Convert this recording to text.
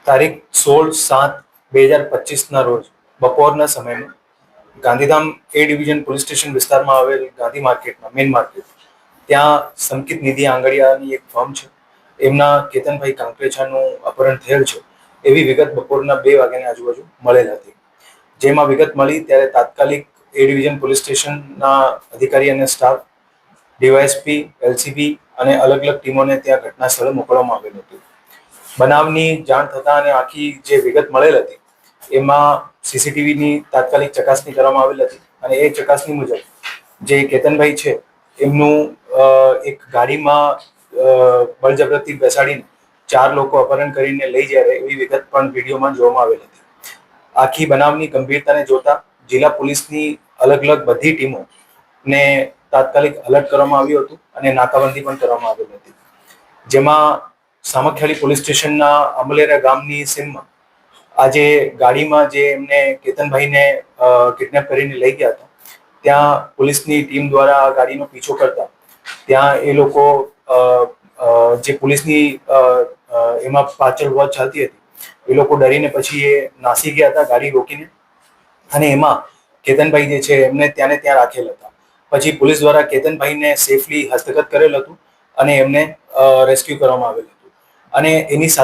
તારીખ 16/7/2025ના રોજ બપોરના સમયમાં ગાંધીધામ એ ડિવિઝન પોલીસ સ્ટેશન વિસ્તારમાં આવેલ ગાંધી માર્કેટમાં મેઇન માર્કેટ ત્યાં સંકિત નિધિ આંગડિયાની એક ફર્મ છે. એમના કેતનભાઈ કાંકરેચાનું અપહરણ થયેલ છે એવી વિગત બપોરના 2 વાગ્યાની આજુબાજુ મળેલ હતી. જેમાં વિગત મળી ત્યારે તાત્કાલિક એ ડિવિઝન પોલીસ સ્ટેશનના અધિકારી અને સ્ટાફ, ડીવાયએસપી, એલસીબી અને અલગ અલગ ટીમોને ત્યાં ઘટના સ્થળે મોકલવામાં આવેલ હતું. બનાવની જાણ થતાં અને આખી જે વિગત મળેલ હતી એમાં સીસીટીવીની તાત્કાલિક ચકાસણી કરવામાં આવેલ હતી અને એ ચકાસણી મુજબ જે કેતનભાઈ છે એમનું એક ગાડીમાં બળજબરીથી બેસાડીને 4 લોકો અપહરણ કરીને લઈ જાય એવી વિગત પણ વિડીયોમાં જોવામાં આવેલ હતી. આખી બનાવની ગંભીરતાને જોતા જિલ્લા પોલીસની અલગ અલગ બધી ટીમોને તાત્કાલિક એલર્ટ કરવામાં આવ્યું હતું અને નાકાબંધી પણ કરવામાં આવેલ હતી. જેમાં સામખિયાળી પોલીસ સ્ટેશનના અમલેરા ગામની સીમમાં આજે ગાડીમાં જે એમને કેતનભાઈને કિડનેપ કરીને લઈ ગયા હતા ત્યાં પોલીસની ટીમ દ્વારા આ ગાડીનો પીછો કરતા ત્યાં એ લોકો જે પોલીસની એમાં પાછળ વોચ ચાલતી હતી એ લોકો ડરીને પછી એ નાસી ગયા હતા ગાડી રોકીને, અને એમાં કેતનભાઈ જે છે એમને ત્યાં રાખેલ હતા. પછી પોલીસ દ્વારા કેતનભાઈને સેફલી હસ્તગત કરેલ હતું અને એમને રેસ્ક્યુ કરવામાં આવેલ હતું. અને એની સાથે